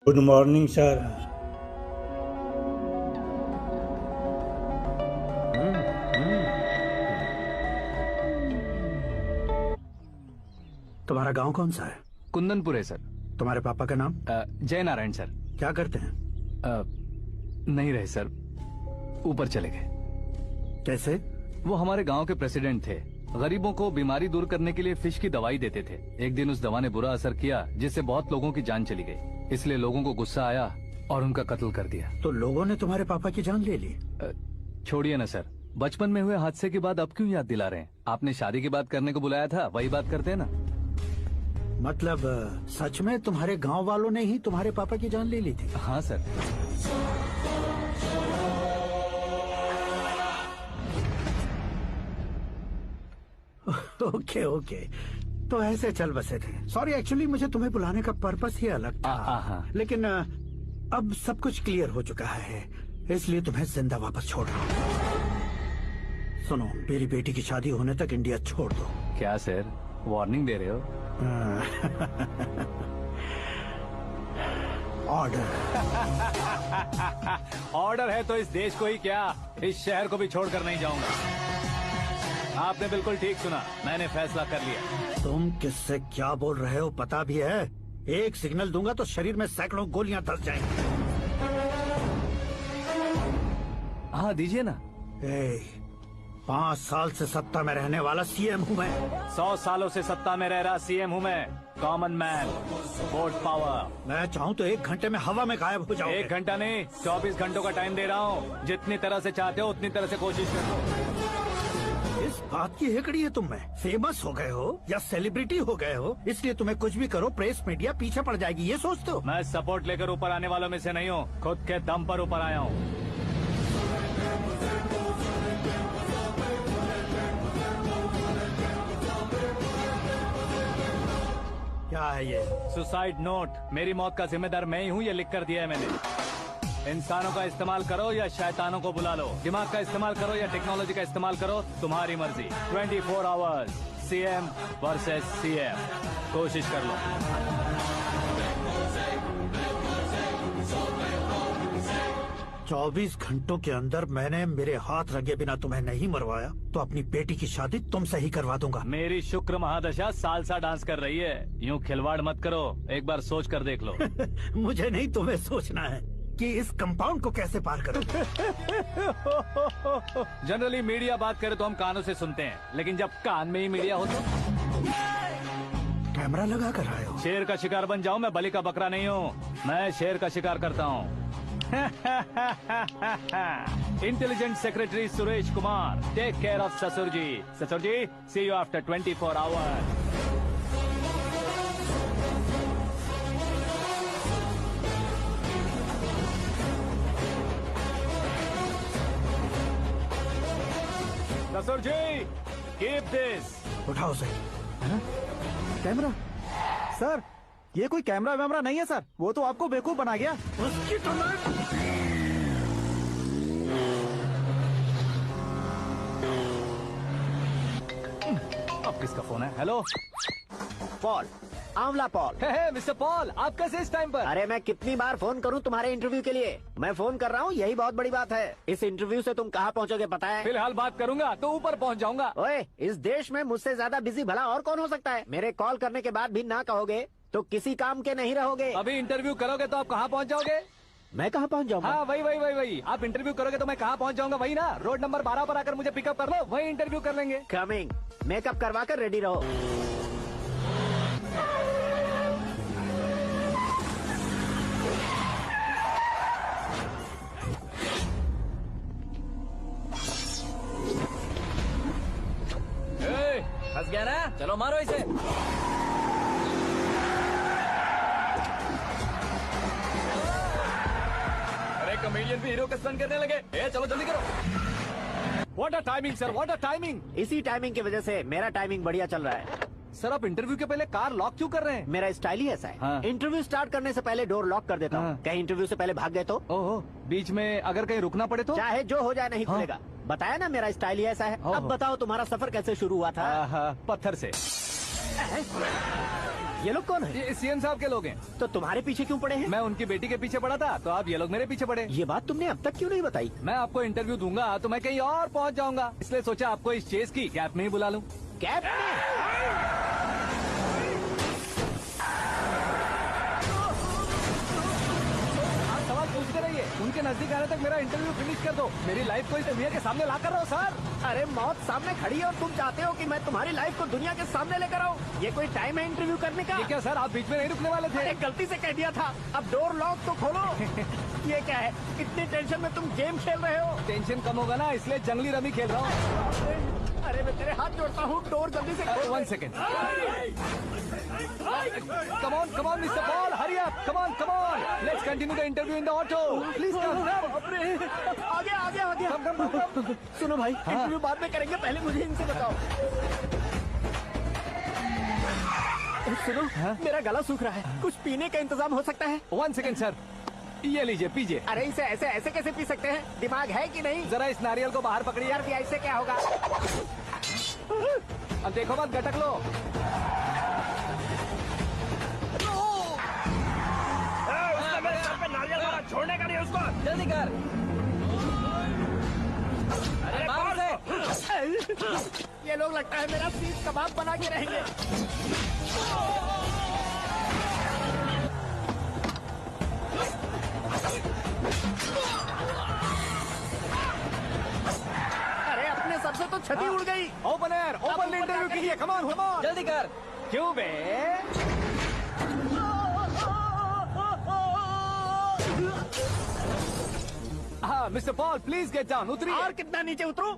Good morning sir. तुम्हारा गांव कौन सा है? कुंदनपुर है सर। तुम्हारे पापा का नाम? जय नारायण सर। क्या करते हैं? नहीं रहे सर, ऊपर चले गए। कैसे? वो हमारे गांव के प्रेसिडेंट थे। गरीबों को बीमारी दूर करने के लिए फिश की दवाई देते थे। एक दिन उस दवा ने बुरा असर किया जिससे बहुत लोगों की जान चली गई। इसलिए लोगों को गुस्सा आया और उनका कत्ल कर दिया। तो लोगों ने तुम्हारे पापा की जान ले ली? छोड़िए ना सर, बचपन में हुए हादसे की बात अब क्यों याद दिला रहे हैं? आपने शादी की बात करने को बुलाया था, वही बात करते हैं ना। मतलब सच में तुम्हारे गांव वालों ने ही तुम्हारे पापा की जान ले ली थी? हाँ सर। ओके ओके, तो ऐसे चल बसे थे। सॉरी, एक्चुअली मुझे तुम्हें बुलाने का पर्पस ही अलग था। लेकिन अब सब कुछ क्लियर हो चुका है, इसलिए तुम्हें जिंदा वापस छोड़ रहा हूँ। सुनो, मेरी बेटी की शादी होने तक इंडिया छोड़ दो। क्या सर, वार्निंग दे रहे हो? ऑर्डर। ऑर्डर है तो इस देश को ही क्या, इस शहर को भी छोड़कर नहीं जाऊंगा। आपने बिल्कुल ठीक सुना, मैंने फैसला कर लिया। तुम किससे क्या बोल रहे हो पता भी है? एक सिग्नल दूंगा तो शरीर में सैकड़ों गोलियां धस जाएंगी। हाँ दीजिए ना। 5 साल से सत्ता में रहने वाला सीएम हूँ मैं। 100 सालों से सत्ता में रह रहा सीएम हूँ मैं। Common man, vote power. मैं चाहूँ तो 1 घंटे में हवा में गायब हो जाऊँ। 1 घंटा नहीं, 24 घंटों का टाइम दे रहा हूँ। जितनी तरह से चाहते हो उतनी तरह से कोशिश करो। इस बात की हेकड़ी है तुम में? फेमस हो गए हो या सेलिब्रिटी हो गए हो, इसलिए तुम्हें कुछ भी करो प्रेस मीडिया पीछे पड़ जाएगी, ये सोचते हो? मैं सपोर्ट लेकर ऊपर आने वालों में से नहीं हूँ, खुद के दम पर ऊपर आया हूँ। क्या है ये? Suicide note. मेरी मौत का जिम्मेदार मैं ही हूँ, ये लिख कर दिया है मैंने। इंसानों का इस्तेमाल करो या शैतानों को बुला लो, दिमाग का इस्तेमाल करो या टेक्नोलॉजी का इस्तेमाल करो, तुम्हारी मर्जी। 24 आवर्स, सीएम वर्सेस सीएम, कोशिश कर लो। चौबीस घंटों के अंदर मैंने मेरे हाथ रंगे बिना तुम्हें नहीं मरवाया तो अपनी बेटी की शादी तुमसे ही करवा दूंगा। मेरी शुक्र महादशा सालसा डांस कर रही है, यूँ खिलवाड़ मत करो, एक बार सोच कर देख लो। मुझे नहीं, तुम्हें सोचना है कि इस कंपाउंड को कैसे पार करो। जनरली मीडिया बात करे तो हम कानों से सुनते हैं, लेकिन जब कान में ही मीडिया हो तो कैमरा लगा कर आए हो? शेर का शिकार बन जाऊं, मैं बलि का बकरा नहीं हूँ, मैं शेर का शिकार करता हूँ। Intelligent secretary Suresh Kumar, take care of ससुर जी। ससुर जी, सी यू आफ्टर 24 आवर्स। ससुर जी, कीप दिस। उठाओ सही। कैमरा? सर, ये कोई कैमरा वैमरा नहीं है सर, वो तो आपको बेवकूफ बना गया। उसकी तो अब किसका फोन है? हेलो पॉल, आंवला पॉल। मिस्टर पॉल, आप कैसे इस टाइम पर? अरे मैं कितनी बार फोन करूं तुम्हारे इंटरव्यू के लिए? मैं फोन कर रहा हूं, यही बहुत बड़ी बात है। इस इंटरव्यू से तुम कहां पहुंचोगे पता है? फिलहाल बात करूंगा तो ऊपर पहुंच जाऊंगा। ओए, इस देश में मुझसे ज्यादा बिजी भला और कौन हो सकता है? मेरे कॉल करने के बाद भी ना कहोगे तो किसी काम के नहीं रहोगे। अभी इंटरव्यू करोगे तो आप कहाँ पहुँच जाओगे? मैं कहाँ पहुँच जाऊंगा? हाँ वही। आप इंटरव्यू करोगे तो मैं कहाँ पहुँच जाऊंगा? वही ना, रोड नंबर 12 पर आकर मुझे पिकअप कर लो, वही इंटरव्यू कर लेंगे। कमिंग। मेकअप करवा कर रेडी रहो। फंस गया ना, चलो मारो इसे। अरे कॉमेडियन भी हीरो का स्टंट करने लगे। चलो जल्दी करो। What a timing sir, what a timing. इसी टाइमिंग की वजह से मेरा टाइमिंग बढ़िया चल रहा है। सर आप इंटरव्यू के पहले कार लॉक क्यों कर रहे हैं? मेरा स्टाइल ही ऐसा है। हाँ। इंटरव्यू स्टार्ट करने से पहले डोर लॉक कर देता हूँ। हाँ। कहीं इंटरव्यू से पहले भाग गए तो? ओहो, बीच में अगर कहीं रुकना पड़े तो? चाहे जो हो जाए नहीं हाँ। खुलेगा। बताया ना मेरा स्टाइल ही ऐसा है। अब बताओ तुम्हारा सफर कैसे शुरू हुआ था? पत्थर से। ये लोग कौन है? ये सीएम साहब के लोग हैं। तो तुम्हारे पीछे क्यों पड़े हैं? मैं उनकी बेटी के पीछे पड़ा था, तो आप ये लोग मेरे पीछे पड़े। ये बात तुमने अब तक क्यों नहीं बताई? मैं आपको इंटरव्यू दूंगा तो मैं कहीं और पहुंच जाऊंगा, इसलिए सोचा आपको इस चेस की कैप में ही बुला लूं। कैब में? आप सवाल पूछते रहिए, उनके नजदीक आने तक मेरा इंटरव्यू फिनिश कर दो। मेरी लाइफ को इस दुनिया के सामने ला कर रहो सर। अरे मौत सामने खड़ी है और तुम चाहते हो कि मैं तुम्हारी लाइफ को दुनिया के सामने लेकर आऊं? ये कोई टाइम है इंटरव्यू करने का? ये क्या सर, आप बीच में नहीं रुकने वाले थे? अरे गलती से कह दिया था। अब डोर लॉक तो खोलो। ये क्या है? इतनी टेंशन में तुम गेम खेल रहे हो? टेंशन कम होगा ना, इसलिए जंगली रमी खेल रहा हूँ। अरे मैं तेरे हाथ जोड़ता हूँ, डोर जल्दी से खोल। 1 second. Come on, Mr. Paul, hurry up. Come on. Let's continue the interview in the auto. Please come. आगे आगे आगे। Come. सुनो भाई, इंटरव्यू बाद में करेंगे, पहले मुझे इनसे बताओ। सुनो, मेरा गला सूख रहा है, कुछ पीने का इंतजाम हो सकता है? 1 सेकेंड सर, ये लीजिए पीजिए। अरे इसे ऐसे ऐसे कैसे पी सकते हैं? दिमाग है कि नहीं? जरा इस नारियल को बाहर पकड़िए। यार दिया इससे क्या होगा? अब देखो मत, गटक लो। छोड़ने का नहीं उसको। जल्दी कर। अरे बाहर से। ये लोग लगता है मेरा सीख कबाब बना के रहेंगे। अरे अपने सबसे तो छठी उड़ गई। ओपन एयर, ओपन इंटरव्यू कीजिए। कम ऑन, जल्दी कर। क्यों बे? हाँ mister Paul, please get down. उतरिए। और कितना नीचे उतरूं?